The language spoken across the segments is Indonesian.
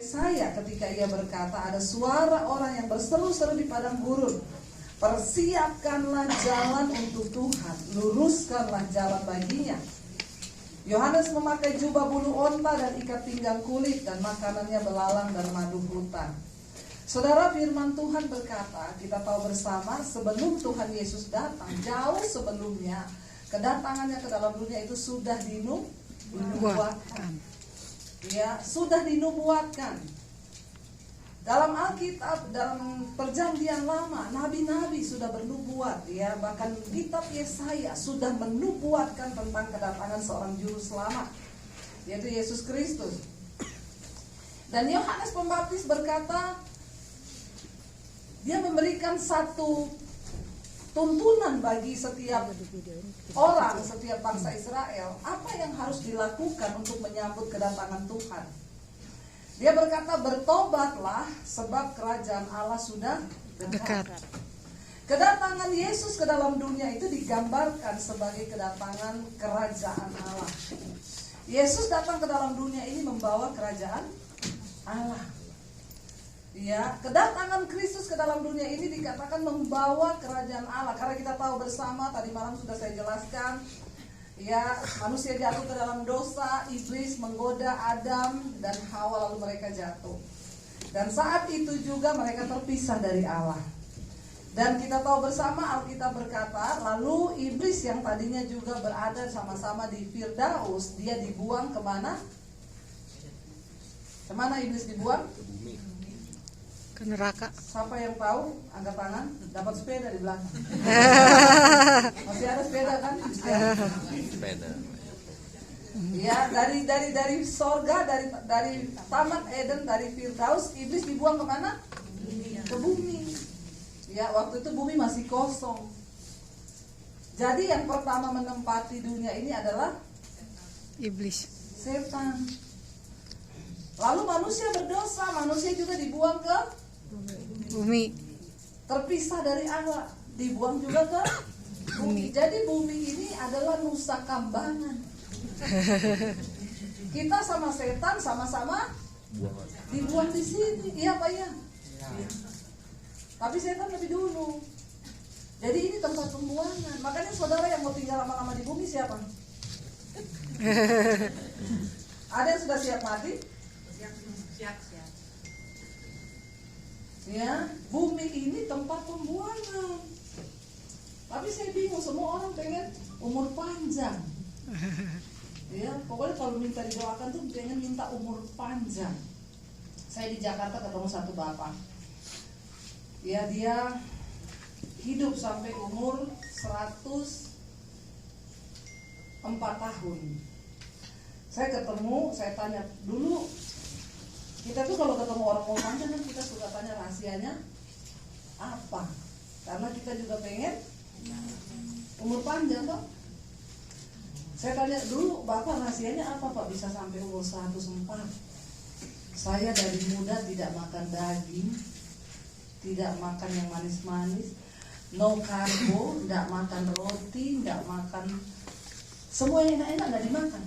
Saya ketika ia berkata, ada suara orang yang berseru-seru di padang gurun, persiapkanlah jalan untuk Tuhan, luruskanlah jalan baginya. Yohanes memakai jubah bulu onta dan ikat pinggang kulit, dan makanannya belalang dan madu hutan. Saudara, firman Tuhan berkata, kita tahu bersama sebelum Tuhan Yesus datang, jauh sebelumnya kedatangannya ke dalam dunia itu sudah dinubuatkan. Ya, sudah dinubuatkan. Dalam Alkitab, dalam perjanjian lama, nabi-nabi sudah bernubuat, ya, bahkan kitab Yesaya sudah menubuatkan tentang kedatangan seorang juru selamat, yaitu Yesus Kristus. Dan Yohanes Pembaptis berkata, dia memberikan satu tuntunan bagi setiap orang, setiap bangsa Israel, apa yang harus dilakukan untuk menyambut kedatangan Tuhan. Dia berkata, bertobatlah sebab kerajaan Allah sudah dekat. Kedatangan Yesus ke dalam dunia itu digambarkan sebagai kedatangan kerajaan Allah. Yesus datang ke dalam dunia ini membawa kerajaan Allah. Ya, kedatangan Kristus ke dalam dunia ini dikatakan membawa kerajaan Allah. Karena kita tahu bersama, tadi malam sudah saya jelaskan, ya, manusia jatuh ke dalam dosa, iblis menggoda Adam dan Hawa, lalu mereka jatuh. Dan saat itu juga mereka terpisah dari Allah. Dan kita tahu bersama, Alkitab berkata, lalu iblis yang tadinya juga berada sama-sama di Firdaus, dia dibuang kemana? Kemana iblis dibuang? Ke bumi. Ke neraka. Siapa yang tahu? Angkat tangan. Dapat sepeda di belakang. Masih ada sepeda kan? Sepeda. Ya, dari sorga, dari Taman Eden, dari Firdaus, iblis dibuang kemana? Ke bumi. Ya, waktu itu bumi masih kosong. Jadi yang pertama menempati dunia ini adalah Iblis. setan. Lalu manusia berdosa, manusia juga dibuang ke Bumi. terpisah dari Allah, dibuang juga ke bumi. Jadi bumi ini adalah nusa kambangan. Kita sama setan sama-sama dibuang di sini. Iya Pak ya? Iya. Tapi setan lebih dulu. Jadi ini tempat pembuangan. Makanya saudara yang mau tinggal lama-lama di bumi siapa? Ada yang sudah siap mati? Siap. Ya, bumi ini tempat pembuangan. Tapi saya bingung, semua orang pengen umur panjang. Ya, pokoknya kalau minta didoakan tuh pengen minta umur panjang. Saya di Jakarta ketemu satu bapak. Ya, dia hidup sampai umur 104 tahun. Saya ketemu, saya tanya dulu. Kita tuh kalau ketemu orang umur panjang kan kita suka tanya rahasianya apa? Karena kita juga pengen umur panjang toh. Saya tanya dulu, Bapak rahasianya apa Pak bisa sampai umur 104? Saya dari muda tidak makan daging, tidak makan yang manis-manis, no karbo, tidak makan roti, tidak makan semua yang enak-enak nggak dimakan.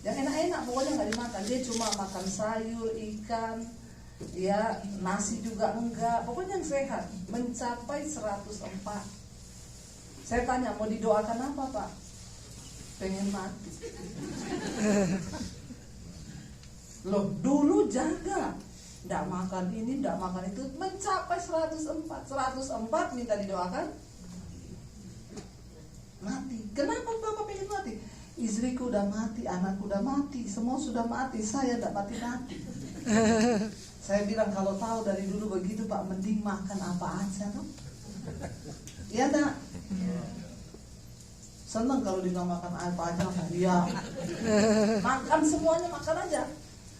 Yang enak-enak pokoknya nggak dimakan. Dia cuma makan sayur, ikan, ya nasi juga enggak. Pokoknya yang sehat. Mencapai 104. Saya tanya, mau didoakan apa Pak? Pengen mati. Loh, dulu jaga, nggak makan ini, nggak makan itu, mencapai 104. 104 minta didoakan mati. Kenapa Bapak pengen mati? Istriku udah mati, anakku udah mati, semua sudah mati, saya tidak mati-mati. Saya bilang kalau tahu dari dulu begitu Pak, mending makan apa aja toh. Iya enggak? Seneng kalau dia makan apa aja, iya. Makan semuanya, makan aja.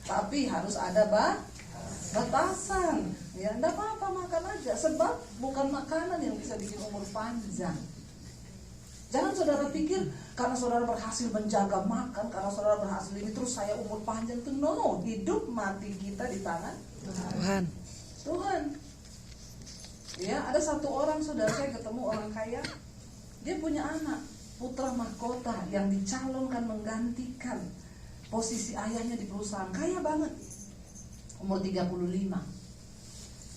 Tapi harus ada batasan. Ya, enggak apa-apa makan aja, sebab bukan makanan yang bisa bikin umur panjang. Jangan saudara pikir karena saudara berhasil menjaga makan, karena saudara berhasil ini terus saya umur panjang itu. No, hidup mati kita di tangan Tuhan. Ya, ada satu orang saudara, saya ketemu orang kaya, dia punya anak putra mahkota yang dicalonkan menggantikan posisi ayahnya di perusahaan, kaya banget, umur 35.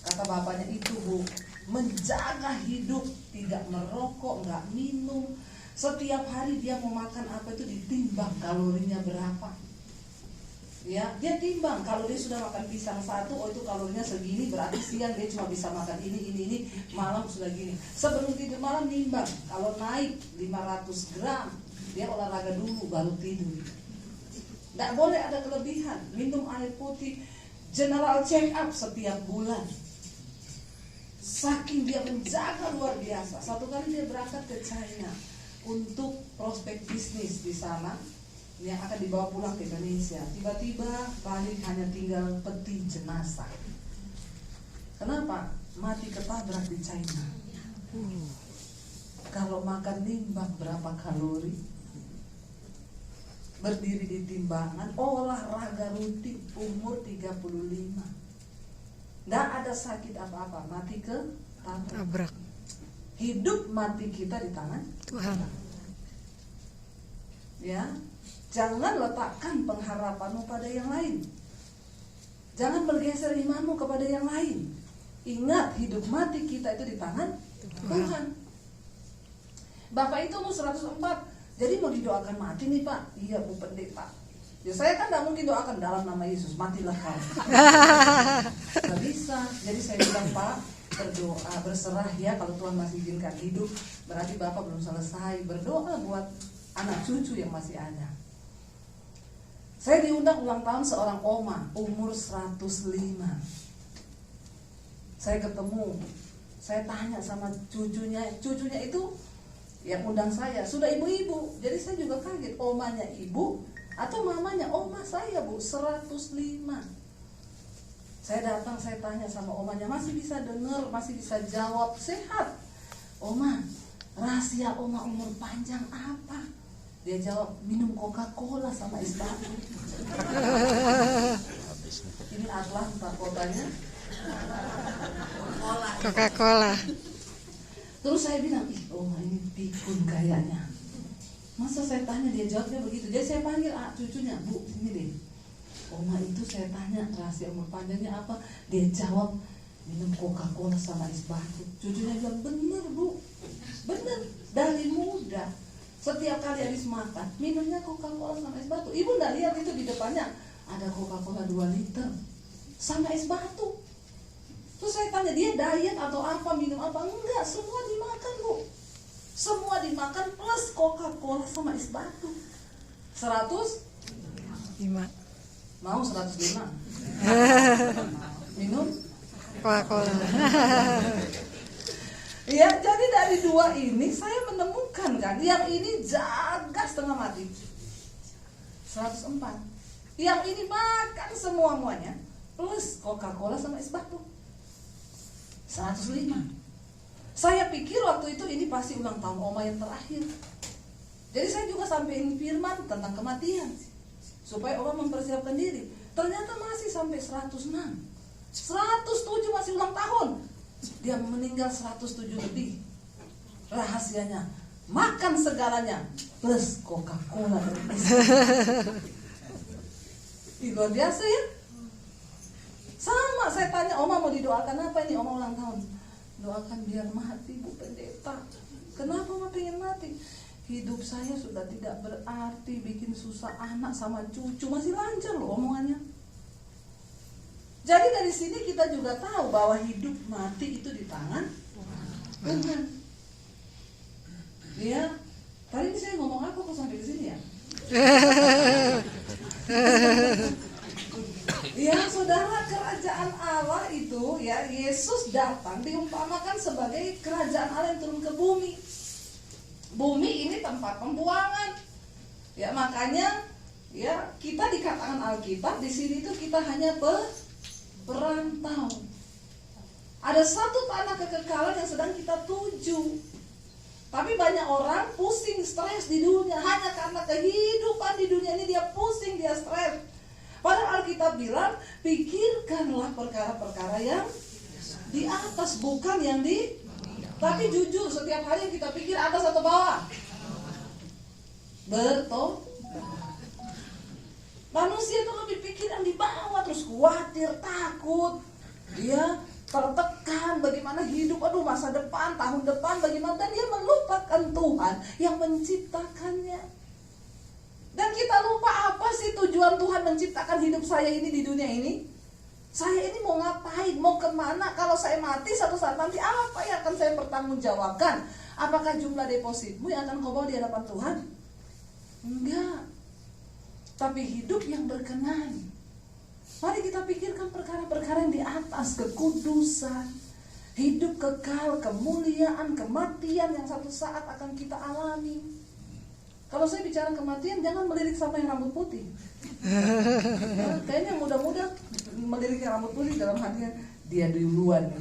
Kata bapaknya itu, Bu, menjaga hidup, tidak merokok, nggak minum. Setiap hari dia mau makan apa itu ditimbang kalorinya berapa. Ya, dia timbang. Kalau dia sudah makan pisang satu, oh itu kalorinya segini, berarti siang dia cuma bisa makan ini, malam sudah gini. Sebelum tidur malam nimbang. Kalau naik 500 gram, dia olahraga dulu baru tidur. Tidak boleh ada kelebihan. Minum air putih, general check up setiap bulan. Saking dia menjaga luar biasa. Satu kali dia berangkat ke China untuk prospek bisnis di sana yang akan dibawa pulang ke Indonesia. Tiba-tiba balik hanya tinggal peti jenazah. Kenapa? Mati ketabrak di China. Kalau makan nimbang berapa kalori, berdiri di timbangan, olahraga rutin, umur 35. Nggak ada sakit apa-apa, mati ketabrak. Hidup mati kita di tangan Tuhan. Ya, jangan letakkan pengharapanmu pada yang lain. Jangan bergeser imanmu kepada yang lain. Ingat, hidup mati kita itu di tangan Tuhan. Bapak itu umur 104, jadi mau didoakan mati nih Pak. Iya Bu Pendeta. Ya saya kan gak mungkin doakan dalam nama Yesus, matilah kau. Gak bisa. Jadi saya bilang, Pak, berdoa, berserah ya, kalau Tuhan masih izinkan hidup, berarti Bapak belum selesai. Berdoa buat anak cucu yang masih ada. Saya diundang ulang tahun seorang oma, umur 105. Saya ketemu, saya tanya sama cucunya itu yang undang saya, sudah ibu-ibu. Jadi saya juga kaget, omanya ibu atau mamanya? Oma saya Bu, 105. Saya datang, saya tanya sama omanya, masih bisa dengar, masih bisa jawab, sehat. Oma, rahasia oma umur panjang apa? Dia jawab, minum Coca-Cola sama es batu. Ini Atlanta kotanya. Coca-Cola. Terus saya bilang, oma ini pikun kayaknya. Masa saya tanya, dia jawabnya begitu. Jadi saya panggil cucunya, Bu, sini deh. Oma itu saya tanya rahasia umur panjangnya apa? Dia jawab, minum Coca-Cola sama es batu. Cucunya bilang, bener Bu, bener. Dari muda, setiap kali habis makan, minumnya Coca-Cola sama es batu. Ibu nggak lihat itu di depannya ada Coca-Cola 2 liter sama es batu. Terus saya tanya, dia diet atau apa, minum apa? Enggak, semua dimakan Bu. Semua dimakan plus Coca-Cola sama es batu. 5. Mau 105? Minum Coca-Cola. Ya, jadi dari dua ini saya menemukan kan, yang ini jaga setengah mati 104, yang ini makan semuanya plus Coca-Cola sama es batu 105. Saya pikir waktu itu ini pasti ulang tahun oma yang terakhir. Jadi saya juga sampaikan firman tentang kematian supaya oma mempersiapkan diri. Ternyata masih sampai 106, 107 masih ulang tahun. Dia meninggal 107 lebih. Rahasianya makan segalanya plus Coca-Cola dan es. Luar biasa ya. Sama saya tanya, oma mau didoakan apa ini? Oma ulang tahun. Doakan biar mati Bu Pendeta. Kenapa oma pengen mati? Hidup saya sudah tidak berarti, bikin susah anak sama cucu. Masih lancar loh omongannya. Jadi dari sini kita juga tahu bahwa hidup mati itu di tangan Tuhan. Ya, tadi ini saya ngomong apa kok sampai ke sini ya? Ya saudara, kerajaan Allah itu ya, Yesus datang diumpamakan sebagai kerajaan Allah yang turun ke bumi. Bumi ini tempat pembuangan. Ya makanya ya kita dikatakan Alkitab di sini itu kita hanya perantau. Ada satu tanah kekekalan yang sedang kita tuju. Tapi banyak orang pusing, stres di dunia hanya karena kehidupan di dunia ini dia pusing, dia stres. Padahal Alkitab bilang, pikirkanlah perkara-perkara yang di atas, bukan yang di. Tapi jujur, setiap hari yang kita pikir atas atau bawah? Betul. Manusia itu lebih pikiran di bawah, terus khawatir, takut, dia tertekan bagaimana hidup, aduh masa depan, tahun depan bagaimana, dan dia melupakan Tuhan yang menciptakannya. Dan kita lupa apa sih tujuan Tuhan menciptakan hidup saya ini di dunia ini? Saya ini mau ngapain, mau kemana? Kalau saya mati satu saat nanti, apa yang akan saya pertanggungjawabkan? Apakah jumlah depositmu yang akan kau bawa di hadapan Tuhan? Enggak. Tapi hidup yang berkenan. Mari kita pikirkan perkara-perkara yang di atas, kekudusan, hidup kekal, kemuliaan, kematian yang satu saat akan kita alami. Kalau saya bicara kematian, jangan melirik sama yang rambut putih. Ya, kayaknya yang muda-muda melirik yang rambut putih dalam hatinya, dia duluan.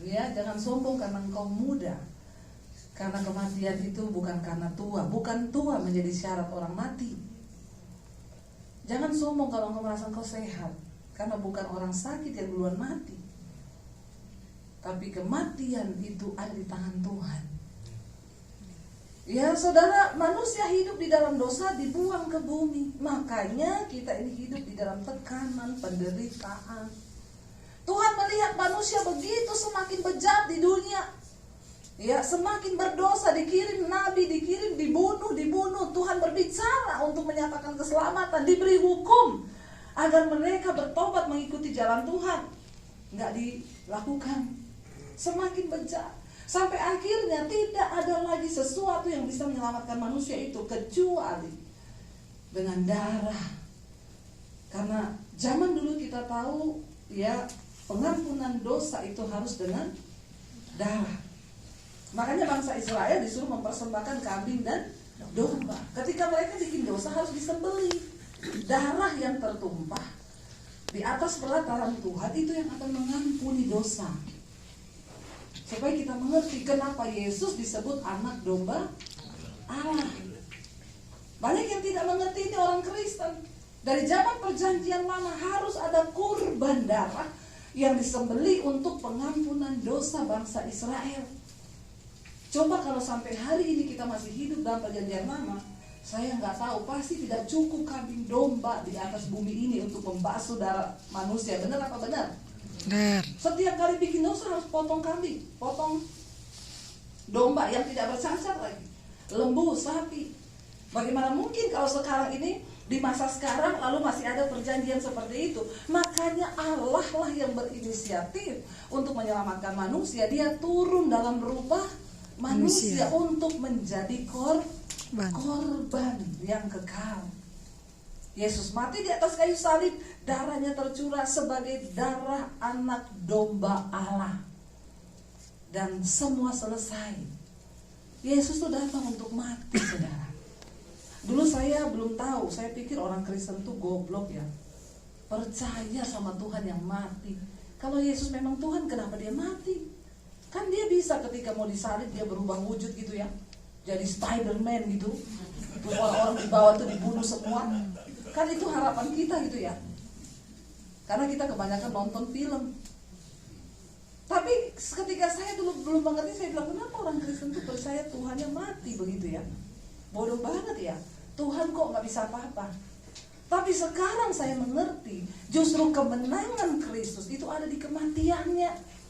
Ya, jangan sombong karena engkau muda. Karena kematian itu bukan karena tua, bukan tua menjadi syarat orang mati. Jangan sombong kalau engkau merasa engkau sehat, karena bukan orang sakit yang duluan mati. Tapi kematian itu ada di tangan Tuhan. Ya saudara, manusia hidup di dalam dosa dibuang ke bumi. Makanya kita ini hidup di dalam tekanan, penderitaan. Tuhan melihat manusia begitu semakin bejat di dunia. Ya, semakin berdosa, dikirim nabi, dikirim dibunuh. Tuhan berbicara untuk menyatakan keselamatan, diberi hukum agar mereka bertobat mengikuti jalan Tuhan. Nggak dilakukan. Semakin bejat. Sampai akhirnya tidak ada lagi sesuatu yang bisa menyelamatkan manusia itu kecuali dengan darah. Karena zaman dulu kita tahu ya, pengampunan dosa itu harus dengan darah. Makanya bangsa Israel disuruh mempersembahkan kambing dan domba. Ketika mereka bikin dosa harus disembelih. Darah yang tertumpah di atas pelataran Tuhan itu yang akan mengampuni dosa. Supaya kita mengerti kenapa Yesus disebut anak domba Allah. Banyak yang tidak mengerti, ini orang Kristen. Dari zaman perjanjian lama harus ada kurban darah yang disembelih untuk pengampunan dosa bangsa Israel. Coba kalau sampai hari ini kita masih hidup dalam perjanjian lama, saya nggak tahu, pasti tidak cukup kambing domba di atas bumi ini untuk membasuh darah manusia. Benar apa benar? Benar. Setiap kali bikin dosa harus potong kambing, potong domba yang tidak bercacat lagi, lembu, sapi. Bagaimana mungkin kalau sekarang ini, di masa sekarang lalu masih ada perjanjian seperti itu? Makanya Allah lah yang berinisiatif untuk menyelamatkan manusia. Dia turun dalam berubah manusia untuk menjadi korban yang kekal. Yesus mati di atas kayu salib, darahnya tercurah sebagai darah anak domba Allah. Dan semua selesai. Yesus itu datang untuk mati, saudara. Dulu saya belum tahu, saya pikir orang Kristen itu goblok ya, percaya sama Tuhan yang mati. Kalau Yesus memang Tuhan, kenapa dia mati? Kan dia bisa ketika mau disalib dia berubah wujud gitu ya, jadi Spider-Man gitu. Orang-orang di bawah tuh dibunuh semua. Kan itu harapan kita gitu ya. Karena kita kebanyakan nonton film. Tapi ketika saya dulu belum mengerti, saya bilang, kenapa orang Kristen tuh percaya Tuhan yang mati begitu ya? Bodoh banget ya. Tuhan kok gak bisa apa-apa. Tapi sekarang saya mengerti, justru kemenangan Kristus itu ada di kematiannya.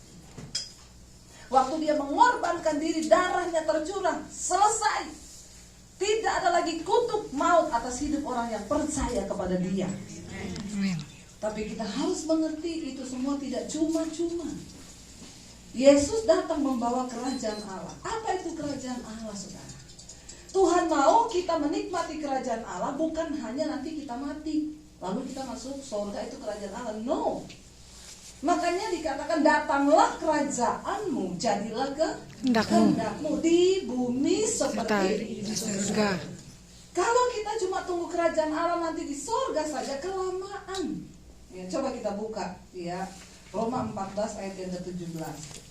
Waktu dia mengorbankan diri, darahnya tercurah, selesai. Tidak ada lagi kutuk maut atas hidup orang yang percaya kepada dia. Amin. Tapi kita harus mengerti itu semua tidak cuma-cuma. Yesus datang membawa kerajaan Allah. Apa itu kerajaan Allah, saudara? Tuhan mau kita menikmati kerajaan Allah bukan hanya nanti kita mati, lalu kita masuk surga, itu kerajaan Allah. No. Makanya dikatakan datanglah kerajaanmu, jadilah kehendakmu di bumi seperti di surga. Kalau kita cuma tunggu kerajaan Allah nanti di surga saja, kelamaan. Ya, coba kita buka ya, Roma 14 ayat yang ke-17.